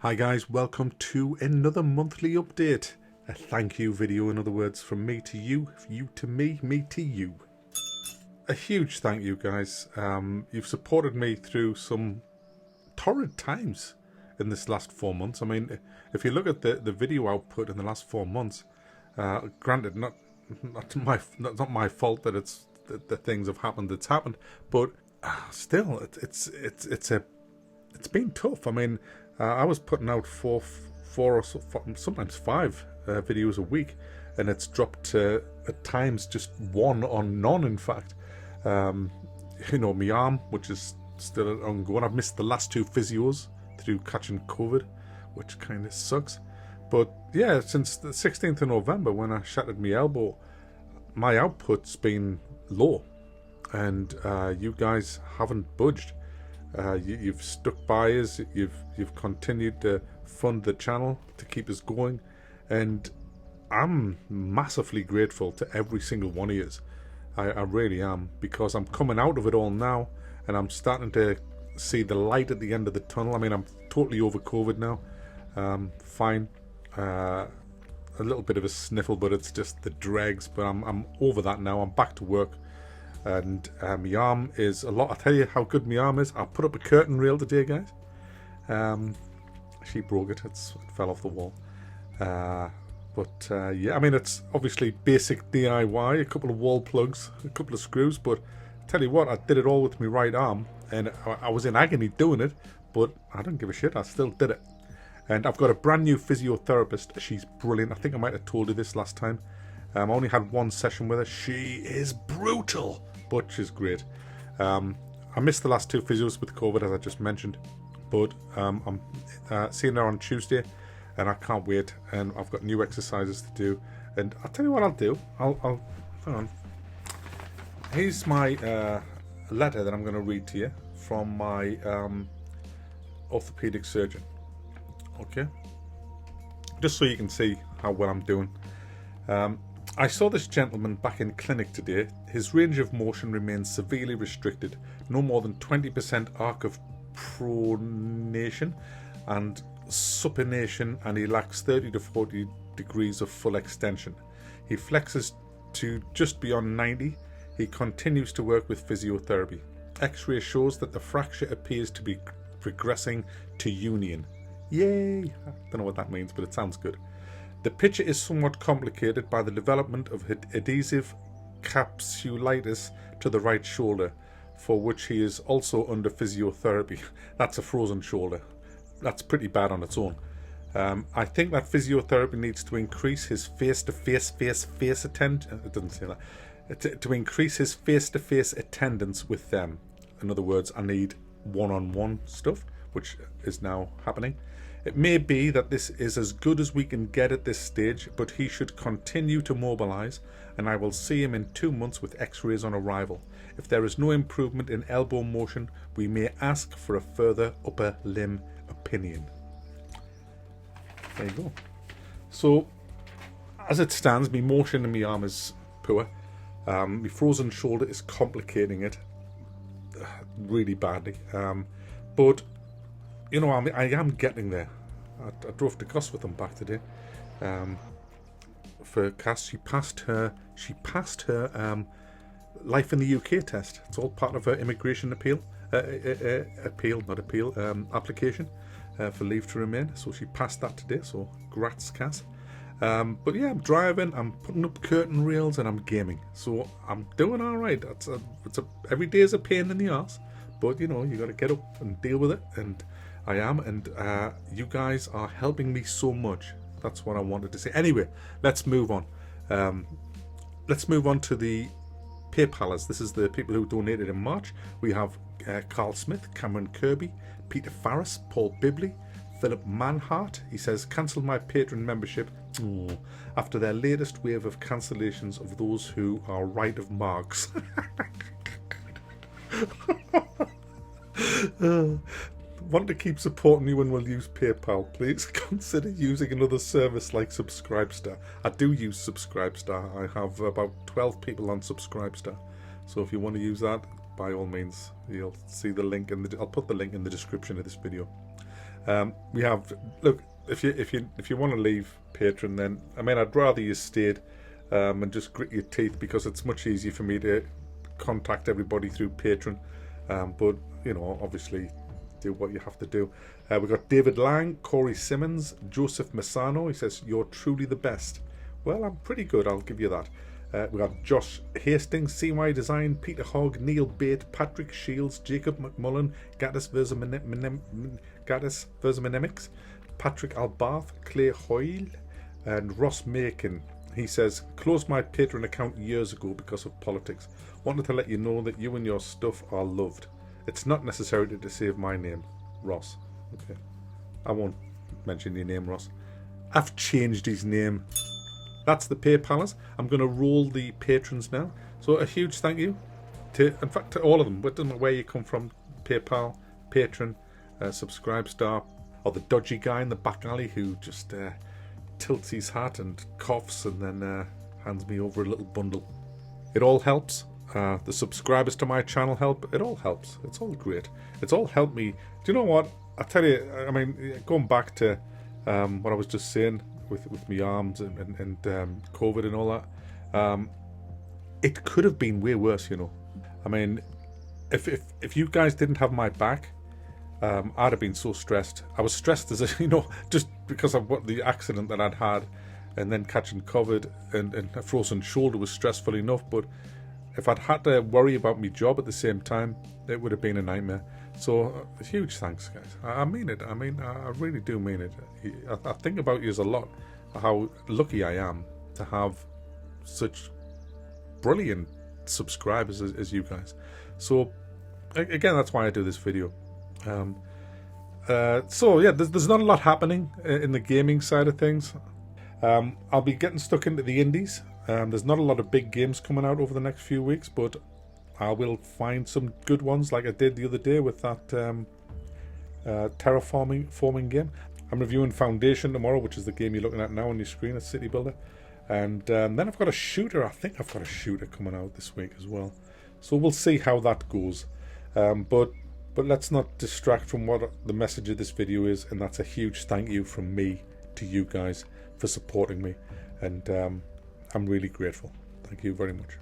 Hi guys, welcome to another monthly update. A thank you video, in other words, from me to you, you to me to you. A huge thank you guys. You've supported me through some torrid times in this last 4 months. I mean, if you look at the video output in the last 4 months, granted, not my fault that the things have happened that's happened, but still, it's been tough. I mean, I was putting out four or sometimes five videos a week, and it's dropped to at times just one or none. In fact, you know, my arm, which is still ongoing. I've missed the last 2 physios through catching COVID, which kind of sucks. But yeah, since the 16th of November when I shattered my elbow, my output's been low, and you guys haven't budged. You've stuck by us. You've continued to fund the channel to keep us going, and I'm massively grateful to every single one of you. I really am, because I'm coming out of it all now, and I'm starting to see the light at the end of the tunnel. I mean, I'm totally over COVID now. Fine, a little bit of a sniffle, but it's just the dregs. But I'm over that now. I'm back to work. And my arm is a lot. I'll tell you how good my arm is. I put up a curtain rail today, guys. She broke it. It fell off the wall. But yeah, I mean, it's obviously basic DIY. A couple of wall plugs, a couple of screws. But I tell you what, I did it all with my right arm. And I was in agony doing it. But I don't give a shit. I still did it. And I've got a brand new physiotherapist. She's brilliant. I think I might have told you this last time. I only had 1 session with her. She is brutal, but she's great. I missed the last 2 physios with COVID, as I just mentioned, but I'm seeing her on Tuesday, and I can't wait. And I've got new exercises to do. And I'll tell you what I'll do. I'll hang on. Here's my letter that I'm going to read to you from my orthopedic surgeon. Okay, just so you can see how well I'm doing. I saw this gentleman back in clinic today. His range of motion remains severely restricted, no more than 20% arc of pronation and supination, and he lacks 30 to 40 degrees of full extension. He flexes to just beyond 90. He continues to work with physiotherapy. X-ray shows that the fracture appears to be progressing to union. Yay! I don't know what that means, but it sounds good. The picture is somewhat complicated by the development of adhesive capsulitis to the right shoulder, for which he is also under physiotherapy. That's a frozen shoulder. That's pretty bad on its own. I think that physiotherapy needs to increase his face-to-face attendance. It doesn't say that. To increase his face-to-face attendance with them. In other words, I need one-on-one stuff, which is now happening. It may be that this is as good as we can get at this stage, but he should continue to mobilise, and I will see him in 2 months with x-rays on arrival. If there is no improvement in elbow motion, we may ask for a further upper limb opinion. There you go. So, as it stands, my motion in my arm is poor. My frozen shoulder is complicating it really badly. But you know, I am getting there. I drove to Gosfortham back today for Cass. She passed her life in the UK test. It's all part of her immigration application for leave to remain. So she passed that today. So grats, Cass. But yeah, I'm driving. I'm putting up curtain rails and I'm gaming. So I'm doing all right. Every day is a pain in the arse, but you know, you got to get up and deal with it. And I am, and you guys are helping me so much. That's what I wanted to say. Anyway, let's move on. Let's move on to the PayPalers. This is the people who donated in March. We have Carl Smith, Cameron Kirby, Peter Farris, Paul Bibley, Philip Manhart. He says, cancel my Patreon membership after their latest wave of cancellations of those who are right of marks. Want to keep supporting you and will use PayPal, please consider using another service like Subscribestar. I do use Subscribestar. I have about 12 people on Subscribestar. So if you want to use that, by all means, you'll see the link I'll put the link in the description of this video. We have, look, if you want to leave Patreon, then I mean, I'd rather you stayed and just grit your teeth, because it's much easier for me to contact everybody through Patreon. But you know, obviously, do what you have to do. We've got David Lang, Corey Simmons, Joseph Massano. He says, "You're truly the best." Well, I'm pretty good, I'll give you that. We got Josh Hastings, CY Design, Peter Hogg, Neil Bate, Patrick Shields, Jacob McMullen, Gaddis Versamanemics, Patrick Albarth, Clay Hoyle, and Ross Macon. He says, "Closed my Patreon account years ago because of politics. Wanted to let you know that you and your stuff are loved. It's not necessary to save my name, Ross." Okay, I won't mention your name, Ross. I've changed his name. That's the PayPalers. I'm going to roll the patrons now. So a huge thank you to, in fact, to all of them. It doesn't matter where you come from. PayPal, Patron, Subscribestar, or the dodgy guy in the back alley who just tilts his hat and coughs and then hands me over a little bundle. It all helps. The subscribers to my channel help. It all helps. It's all great. It's all helped me. Do you know what? I tell you, I mean, going back to what I was just saying with my arms and COVID and all that, it could have been way worse, you know. I mean, if you guys didn't have my back, I'd have been so stressed. I was stressed as a, you know, just because of what the accident that I'd had, and then catching COVID and a frozen shoulder was stressful enough. But if I'd had to worry about my job at the same time, it would have been a nightmare. So huge thanks, guys. I mean it. I mean, I really do mean it. I think about you a lot, how lucky I am to have such brilliant subscribers as you guys. So again, that's why I do this video. So yeah, there's not a lot happening in the gaming side of things. I'll be getting stuck into the indies. There's not a lot of big games coming out over the next few weeks, but I will find some good ones like I did the other day with that terraforming game. I'm reviewing Foundation tomorrow, which is the game you're looking at now on your screen, a city builder. And then I've got a shooter. I think I've got a shooter coming out this week as well. So we'll see how that goes. But let's not distract from what the message of this video is, and that's a huge thank you from me to you guys for supporting me. And I'm really grateful. Thank you very much.